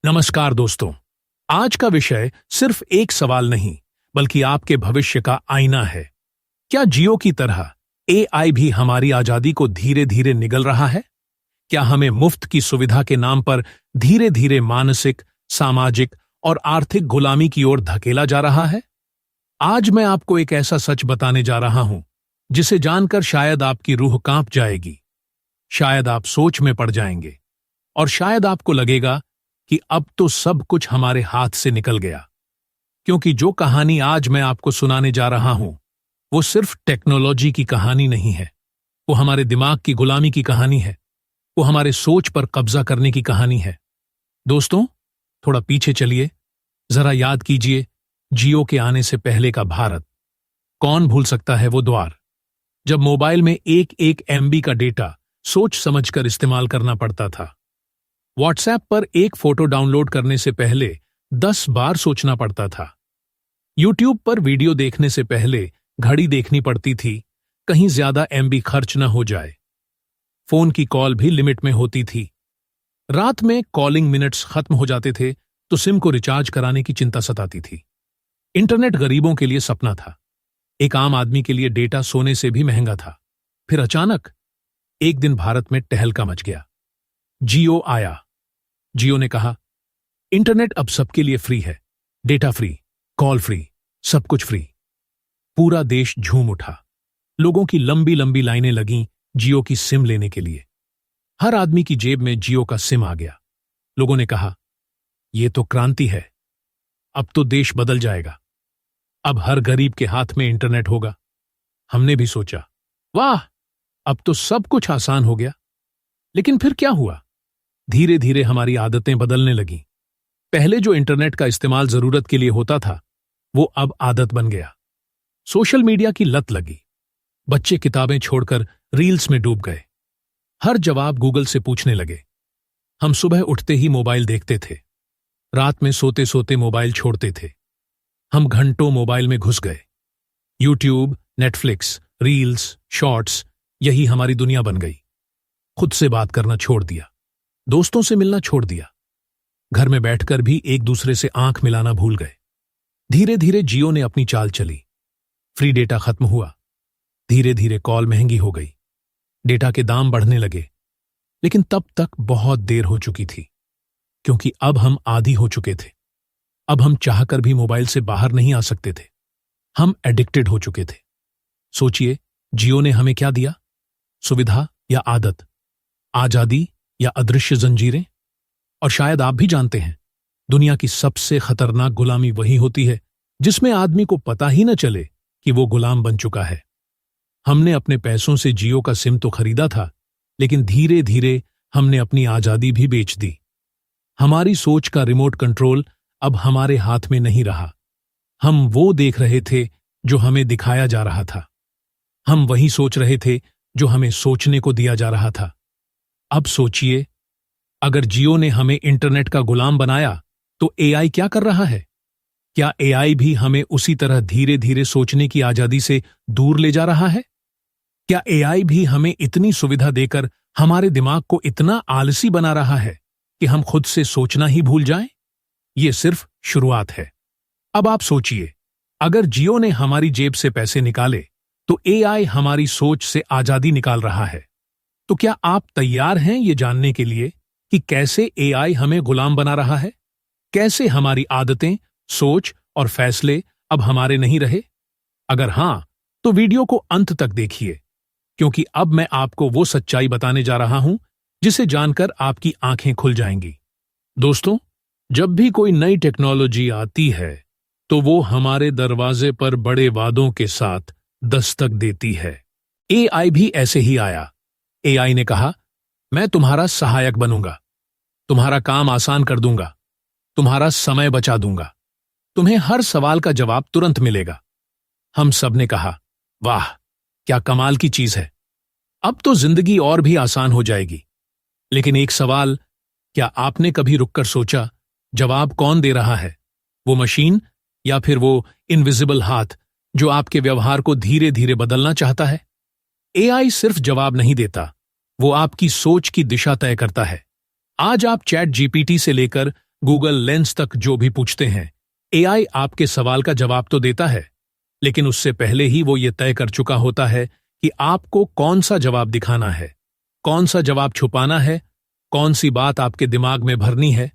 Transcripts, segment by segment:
नमस्कार दोस्तों। आज का विषय सिर्फ एक सवाल नहीं बल्कि आपके भविष्य का आईना है। क्या जियो की तरह एआई भी हमारी आजादी को धीरे धीरे निगल रहा है? क्या हमें मुफ्त की सुविधा के नाम पर धीरे धीरे मानसिक, सामाजिक और आर्थिक गुलामी की ओर धकेला जा रहा है? आज मैं आपको एक ऐसा सच बताने जा रहा हूं जिसे जानकर शायद आपकी रूह कांप जाएगी, शायद आप सोच में पड़ जाएंगे और शायद आपको लगेगा कि अब तो सब कुछ हमारे हाथ से निकल गया। क्योंकि जो कहानी आज मैं आपको सुनाने जा रहा हूं वो सिर्फ टेक्नोलॉजी की कहानी नहीं है, वो हमारे दिमाग की गुलामी की कहानी है, वो हमारे सोच पर कब्जा करने की कहानी है। दोस्तों, थोड़ा पीछे चलिए, जरा याद कीजिए जियो के आने से पहले का भारत। कौन भूल सकता है वो द्वार जब मोबाइल में एक एक एमबी का डेटा सोच समझकर इस्तेमाल करना पड़ता था। व्हाट्सएप पर एक फोटो डाउनलोड करने से पहले 10 बार सोचना पड़ता था। यूट्यूब पर वीडियो देखने से पहले घड़ी देखनी पड़ती थी, कहीं ज्यादा एमबी खर्च न हो जाए। फोन की कॉल भी लिमिट में होती थी। रात में कॉलिंग मिनट्स खत्म हो जाते थे तो सिम को रिचार्ज कराने की चिंता सताती थी। इंटरनेट गरीबों के लिए सपना था, एक आम आदमी के लिए डेटा सोने से भी महंगा था। फिर अचानक एक दिन भारत में टहलका मच गया। जियो आया। जियो ने कहा, इंटरनेट अब सबके लिए फ्री है, डेटा फ्री, कॉल फ्री, सब कुछ फ्री। पूरा देश झूम उठा। लोगों की लंबी लंबी लाइनें लगीं जियो की सिम लेने के लिए। हर आदमी की जेब में जियो का सिम आ गया। लोगों ने कहा, यह तो क्रांति है, अब तो देश बदल जाएगा, अब हर गरीब के हाथ में इंटरनेट होगा। हमने भी सोचा, वाह, अब तो सब कुछ आसान हो गया। लेकिन फिर क्या हुआ? धीरे धीरे हमारी आदतें बदलने लगीं। पहले जो इंटरनेट का इस्तेमाल जरूरत के लिए होता था वो अब आदत बन गया। सोशल मीडिया की लत लगी। बच्चे किताबें छोड़कर रील्स में डूब गए। हर जवाब गूगल से पूछने लगे। हम सुबह उठते ही मोबाइल देखते थे, रात में सोते सोते मोबाइल छोड़ते थे। हम घंटों मोबाइल में घुस गए। यूट्यूब, नेटफ्लिक्स, रील्स, शॉर्ट्स, यही हमारी दुनिया बन गई। खुद से बात करना छोड़ दिया, दोस्तों से मिलना छोड़ दिया, घर में बैठकर भी एक दूसरे से आंख मिलाना भूल गए। धीरे धीरे जियो ने अपनी चाल चली। फ्री डेटा खत्म हुआ। धीरे धीरे कॉल महंगी हो गई, डेटा के दाम बढ़ने लगे। लेकिन तब तक बहुत देर हो चुकी थी, क्योंकि अब हम आदी हो चुके थे। अब हम चाहकर भी मोबाइल से बाहर नहीं आ सकते थे। हम एडिक्टेड हो चुके थे। सोचिए, जियो ने हमें क्या दिया? सुविधा या आदत, आजादी या अदृश्य जंजीरें? और शायद आप भी जानते हैं, दुनिया की सबसे खतरनाक गुलामी वही होती है जिसमें आदमी को पता ही न चले कि वो गुलाम बन चुका है। हमने अपने पैसों से जियो का सिम तो खरीदा था, लेकिन धीरे धीरे हमने अपनी आजादी भी बेच दी। हमारी सोच का रिमोट कंट्रोल अब हमारे हाथ में नहीं रहा। हम वो देख रहे थे जो हमें दिखाया जा रहा था। हम वही सोच रहे थे जो हमें सोचने को दिया जा रहा था। अब सोचिए, अगर जियो ने हमें इंटरनेट का गुलाम बनाया तो एआई क्या कर रहा है? क्या एआई भी हमें उसी तरह धीरे धीरे सोचने की आजादी से दूर ले जा रहा है? क्या एआई भी हमें इतनी सुविधा देकर हमारे दिमाग को इतना आलसी बना रहा है कि हम खुद से सोचना ही भूल जाएं? ये सिर्फ शुरुआत है। अब आप सोचिए, अगर जियो ने हमारी जेब से पैसे निकाले तो एआई हमारी सोच से आजादी निकाल रहा है। तो क्या आप तैयार हैं ये जानने के लिए कि कैसे एआई हमें गुलाम बना रहा है? कैसे हमारी आदतें, सोच और फैसले अब हमारे नहीं रहे? अगर हां, तो वीडियो को अंत तक देखिए, क्योंकि अब मैं आपको वो सच्चाई बताने जा रहा हूं जिसे जानकर आपकी आंखें खुल जाएंगी। दोस्तों, जब भी कोई नई टेक्नोलॉजी आती है तो वो हमारे दरवाजे पर बड़े वादों के साथ दस्तक देती है। एआई भी ऐसे ही आया। एआई ने कहा, मैं तुम्हारा सहायक बनूंगा, तुम्हारा काम आसान कर दूंगा, तुम्हारा समय बचा दूंगा, तुम्हें हर सवाल का जवाब तुरंत मिलेगा। हम सब ने कहा, वाह, क्या कमाल की चीज है, अब तो जिंदगी और भी आसान हो जाएगी। लेकिन एक सवाल, क्या आपने कभी रुककर सोचा, जवाब कौन दे रहा है? वो मशीन या फिर वो इनविजिबल हाथ जो आपके व्यवहार को धीरे धीरे बदलना चाहता है? एआई सिर्फ जवाब नहीं देता, वो आपकी सोच की दिशा तय करता है। आज आप चैट जीपीटी से लेकर गूगल लेंस तक जो भी पूछते हैं, एआई आपके सवाल का जवाब तो देता है, लेकिन उससे पहले ही वो ये तय कर चुका होता है कि आपको कौन सा जवाब दिखाना है, कौन सा जवाब छुपाना है, कौन सी बात आपके दिमाग में भरनी है।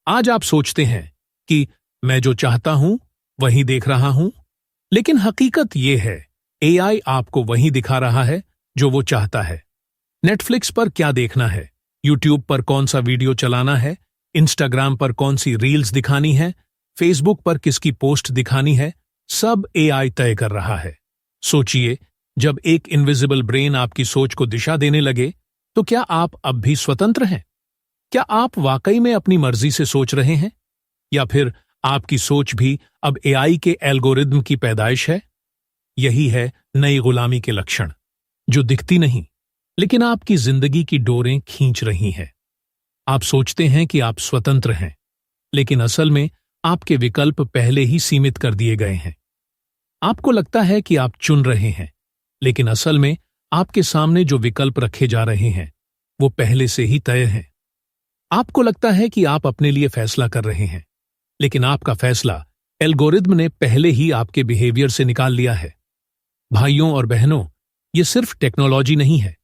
आज आप सोचते हैं कि मैं जो चाहता हूं वही देख रहा हूं, लेकिन हकीकत यह है एआई आपको वही दिखा रहा है जो वो चाहता है। नेटफ्लिक्स पर क्या देखना है, यूट्यूब पर कौन सा वीडियो चलाना है, इंस्टाग्राम पर कौन सी रील्स दिखानी है, फेसबुक पर किसकी पोस्ट दिखानी है, सब एआई तय कर रहा है। सोचिए, जब एक इनविजिबल ब्रेन आपकी सोच को दिशा देने लगे, तो क्या आप अब भी स्वतंत्र हैं? क्या आप वाकई में अपनी मर्जी से सोच रहे हैं, या फिर आपकी सोच भी अब एआई के एल्गोरिदम की पैदाइश है? यही है नई गुलामी के लक्षण, जो दिखती नहीं, लेकिन आपकी जिंदगी की डोरें खींच रही हैं। आप सोचते हैं कि आप स्वतंत्र हैं, लेकिन असल में आपके विकल्प पहले ही सीमित कर दिए गए हैं। आपको लगता है कि आप चुन रहे हैं, लेकिन असल में आपके सामने जो विकल्प रखे जा रहे हैं वो पहले से ही तय हैं। आपको लगता है कि आप अपने लिए फैसला कर रहे हैं, लेकिन आपका फैसला एल्गोरिदम ने पहले ही आपके बिहेवियर से निकाल लिया है। भाइयों और बहनों, ये सिर्फ टेक्नोलॉजी नहीं है,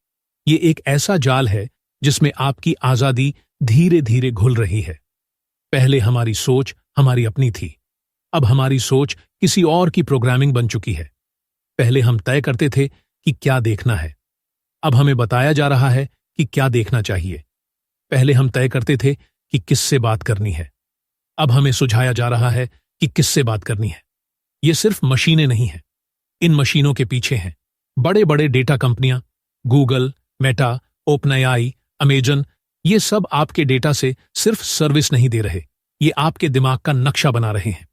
ये एक ऐसा जाल है जिसमें आपकी आजादी धीरे धीरे घुल रही है। पहले हमारी सोच हमारी अपनी थी, अब हमारी सोच किसी और की प्रोग्रामिंग बन चुकी है। पहले हम तय करते थे कि क्या देखना है, अब हमें बताया जा रहा है कि क्या देखना चाहिए। पहले हम तय करते थे कि किससे बात करनी है, अब हमें सुझाया जा रहा है कि किससे बात करनी है। ये सिर्फ मशीनें नहीं हैं, इन मशीनों के पीछे हैं बड़े बड़े डेटा कंपनियां, गूगल, मेटा, ओपनएआई, अमेजन। ये सब आपके डेटा से सिर्फ सर्विस नहीं दे रहे, ये आपके दिमाग का नक्शा बना रहे हैं।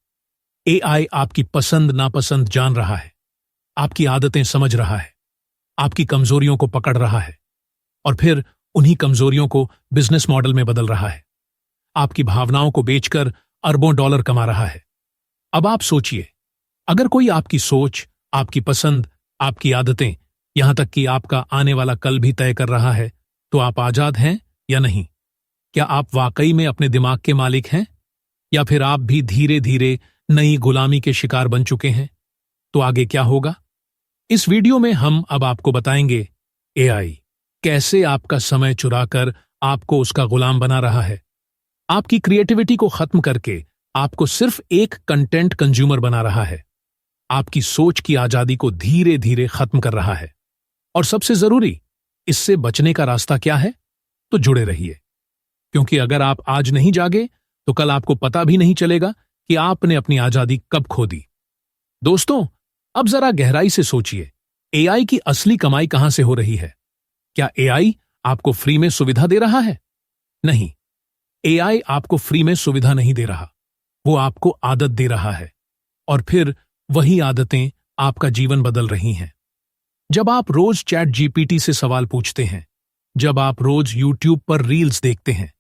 एआई आपकी पसंद नापसंद जान रहा है, आपकी आदतें समझ रहा है, आपकी कमजोरियों को पकड़ रहा है, और फिर उन्हीं कमजोरियों को बिजनेस मॉडल में बदल रहा है। आपकी भावनाओं को बेचकर अरबों डॉलर कमा रहा है। अब आप सोचिए, अगर कोई आपकी सोच, आपकी पसंद, आपकी आदतें, यहां तक कि आपका आने वाला कल भी तय कर रहा है, तो आप आजाद हैं या नहीं? क्या आप वाकई में अपने दिमाग के मालिक हैं, या फिर आप भी धीरे धीरे नई गुलामी के शिकार बन चुके हैं? तो आगे क्या होगा? इस वीडियो में हम अब आपको बताएंगे एआई कैसे आपका समय चुराकर आपको उसका गुलाम बना रहा है, आपकी क्रिएटिविटी को खत्म करके आपको सिर्फ एक कंटेंट कंज्यूमर बना रहा है, आपकी सोच की आजादी को धीरे धीरे खत्म कर रहा है। और सबसे जरूरी, इससे बचने का रास्ता क्या है? तो जुड़े रहिए, क्योंकि अगर आप आज नहीं जागे तो कल आपको पता भी नहीं चलेगा कि आपने अपनी आजादी कब खो दी। दोस्तों, अब जरा गहराई से सोचिए, एआई की असली कमाई कहां से हो रही है? क्या एआई आपको फ्री में सुविधा दे रहा है? नहीं, एआई आपको फ्री में सुविधा नहीं दे रहा, वो आपको आदत दे रहा है, और फिर वही आदतें आपका जीवन बदल रही हैं। जब आप रोज चैट जीपीटी से सवाल पूछते हैं, जब आप रोज यूट्यूब पर रील्स देखते हैं,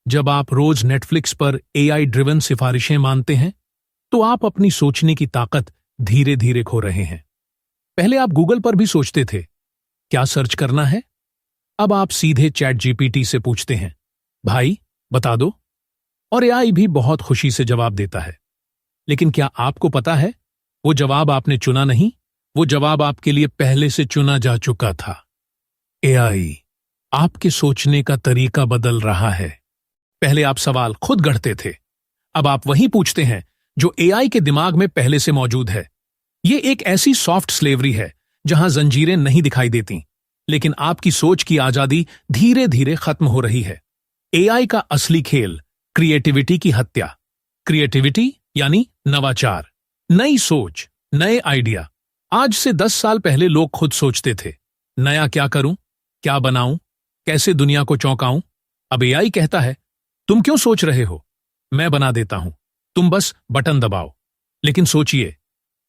जब आप रोज नेटफ्लिक्स पर एआई ड्रिवन सिफारिशें मानते हैं, तो आप अपनी सोचने की ताकत धीरे धीरे खो रहे हैं। पहले आप गूगल पर भी सोचते थे क्या सर्च करना है, अब आप सीधे चैट जीपीटी से पूछते हैं, भाई बता दो, और एआई भी बहुत खुशी से जवाब देता है। लेकिन क्या आपको पता है, वो जवाब आपने चुना नहीं, वो जवाब आपके लिए पहले से चुना जा चुका था। एआई आपके सोचने का तरीका बदल रहा है। पहले आप सवाल खुद गढ़ते थे, अब आप वही पूछते हैं जो एआई के दिमाग में पहले से मौजूद है। ये एक ऐसी सॉफ्ट स्लेवरी है जहां जंजीरें नहीं दिखाई देती, लेकिन आपकी सोच की आजादी धीरे धीरे खत्म हो रही है। एआई का असली खेल क्रिएटिविटी की हत्या। क्रिएटिविटी यानी नवाचार, नई सोच, नए आइडिया। आज से 10 साल पहले लोग खुद सोचते थे, नया क्या करूं, क्या बनाऊं, कैसे दुनिया को चौंकाऊं। अब एआई कहता है, तुम क्यों सोच रहे हो, मैं बना देता हूं, तुम बस बटन दबाओ। लेकिन सोचिए,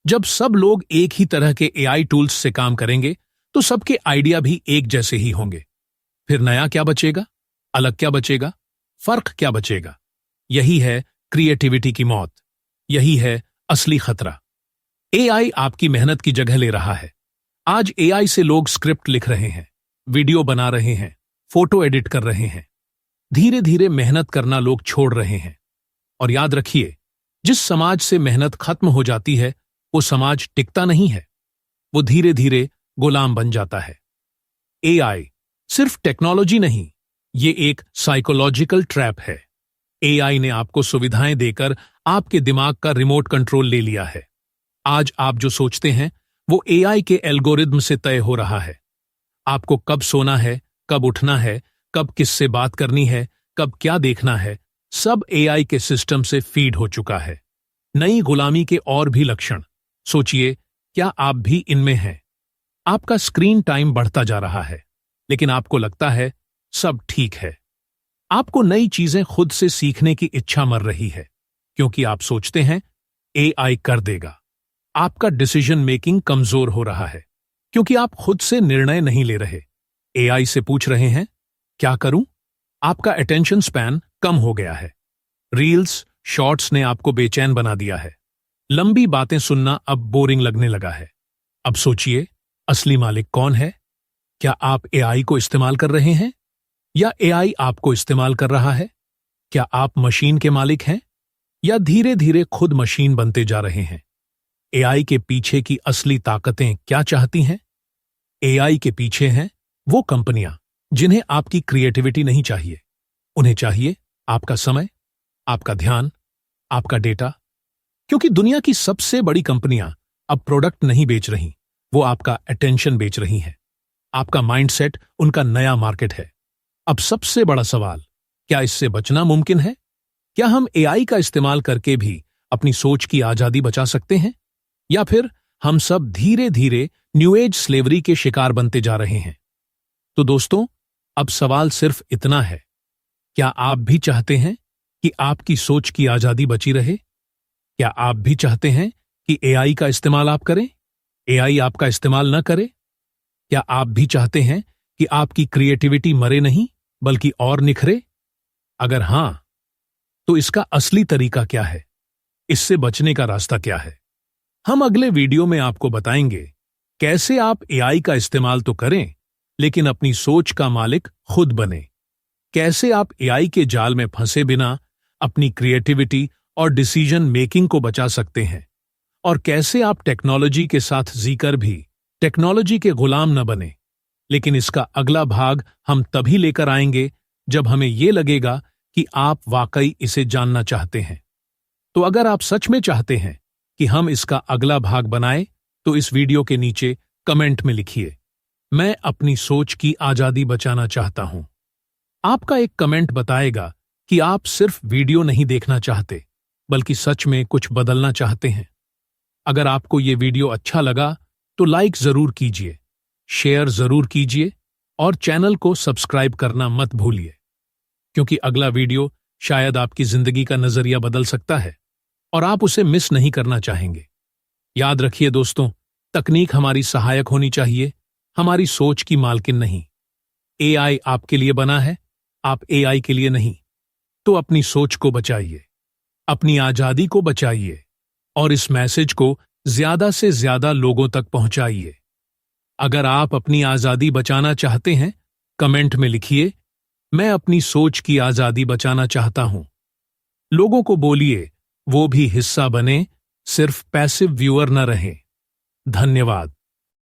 जब सब लोग एक ही तरह के एआई टूल्स से काम करेंगे तो सबके आइडिया भी एक जैसे ही होंगे। फिर नया क्या बचेगा, अलग क्या बचेगा, फर्क क्या बचेगा? यही है क्रिएटिविटी की मौत, यही है असली खतरा। एआई आपकी मेहनत की जगह ले रहा है। आज एआई से लोग स्क्रिप्ट लिख रहे हैं, वीडियो बना रहे हैं, फोटो एडिट कर रहे हैं। धीरे धीरे मेहनत करना लोग छोड़ रहे हैं, और याद रखिए, जिस समाज से मेहनत खत्म हो जाती है वो समाज टिकता नहीं है, वो धीरे धीरे गुलाम बन जाता है। एआई सिर्फ टेक्नोलॉजी नहीं, ये एक साइकोलॉजिकल ट्रैप है। एआई ने आपको सुविधाएं देकर आपके दिमाग का रिमोट कंट्रोल ले लिया है। आज आप जो सोचते हैं वो एआई के एल्गोरिदम से तय हो रहा है। आपको कब सोना है, कब उठना है, कब किससे बात करनी है, कब क्या देखना है, सब एआई के सिस्टम से फीड हो चुका है। नई गुलामी के और भी लक्षण सोचिए, क्या आप भी इनमें हैं? आपका स्क्रीन टाइम बढ़ता जा रहा है, लेकिन आपको लगता है सब ठीक है। आपको नई चीजें खुद से सीखने की इच्छा मर रही है, क्योंकि आप सोचते हैं एआई कर देगा। आपका डिसीजन मेकिंग कमजोर हो रहा है, क्योंकि आप खुद से निर्णय नहीं ले रहे, एआई से पूछ रहे हैं क्या करूं? आपका अटेंशन स्पैन कम हो गया है। रील्स, शॉर्ट्स ने आपको बेचैन बना दिया है। लंबी बातें सुनना अब बोरिंग लगने लगा है। अब सोचिए, असली मालिक कौन है? क्या आप एआई को इस्तेमाल कर रहे हैं या एआई आपको इस्तेमाल कर रहा है? क्या आप मशीन के मालिक हैं या धीरे धीरे खुद मशीन बनते जा रहे हैं? एआई के पीछे की असली ताकतें क्या चाहती हैं? एआई के पीछे हैं वो कंपनियां जिन्हें आपकी क्रिएटिविटी नहीं चाहिए। उन्हें चाहिए आपका समय, आपका ध्यान, आपका डेटा। क्योंकि दुनिया की सबसे बड़ी कंपनियां अब प्रोडक्ट नहीं बेच रही, वो आपका अटेंशन बेच रही हैं। आपका माइंडसेट उनका नया मार्केट है। अब सबसे बड़ा सवाल, क्या इससे बचना मुमकिन है? क्या हम एआई का इस्तेमाल करके भी अपनी सोच की आजादी बचा सकते हैं? या फिर हम सब धीरे धीरे न्यू एज स्लेवरी के शिकार बनते जा रहे हैं? तो दोस्तों, अब सवाल सिर्फ इतना है, क्या आप भी चाहते हैं कि आपकी सोच की आजादी बची रहे? क्या आप भी चाहते हैं कि एआई का इस्तेमाल आप करें, एआई आपका इस्तेमाल न करे? क्या आप भी चाहते हैं कि आपकी क्रिएटिविटी मरे नहीं बल्कि और निखरे? अगर हां, तो इसका असली तरीका क्या है? इससे बचने का रास्ता क्या है? हम अगले वीडियो में आपको बताएंगे कैसे आप एआई का इस्तेमाल तो करें, लेकिन अपनी सोच का मालिक खुद बने। कैसे आप एआई के जाल में फंसे बिना अपनी क्रिएटिविटी और डिसीजन मेकिंग को बचा सकते हैं, और कैसे आप टेक्नोलॉजी के साथ जीकर भी टेक्नोलॉजी के गुलाम न बने। लेकिन इसका अगला भाग हम तभी लेकर आएंगे जब हमें यह लगेगा कि आप वाकई इसे जानना चाहते हैं। तो अगर आप सच में चाहते हैं कि हम इसका अगला भाग बनाएं, तो इस वीडियो के नीचे कमेंट में लिखिए, मैं अपनी सोच की आजादी बचाना चाहता हूं। आपका एक कमेंट बताएगा कि आप सिर्फ वीडियो नहीं देखना चाहते, बल्कि सच में कुछ बदलना चाहते हैं। अगर आपको ये वीडियो अच्छा लगा तो लाइक जरूर कीजिए, शेयर जरूर कीजिए और चैनल को सब्सक्राइब करना मत भूलिए, क्योंकि अगला वीडियो शायद आपकी जिंदगी का नजरिया बदल सकता है और आप उसे मिस नहीं करना चाहेंगे। याद रखिए दोस्तों, तकनीक हमारी सहायक होनी चाहिए, हमारी सोच की मालकिन नहीं। एआई आपके लिए बना है, आप एआई के लिए नहीं। तो अपनी सोच को बचाइए, अपनी आजादी को बचाइए और इस मैसेज को ज्यादा से ज्यादा लोगों तक पहुंचाइए। अगर आप अपनी आजादी बचाना चाहते हैं, कमेंट में लिखिए, मैं अपनी सोच की आजादी बचाना चाहता हूं। लोगों को बोलिए वो भी हिस्सा बने, सिर्फ पैसिव व्यूअर न रहें। धन्यवाद।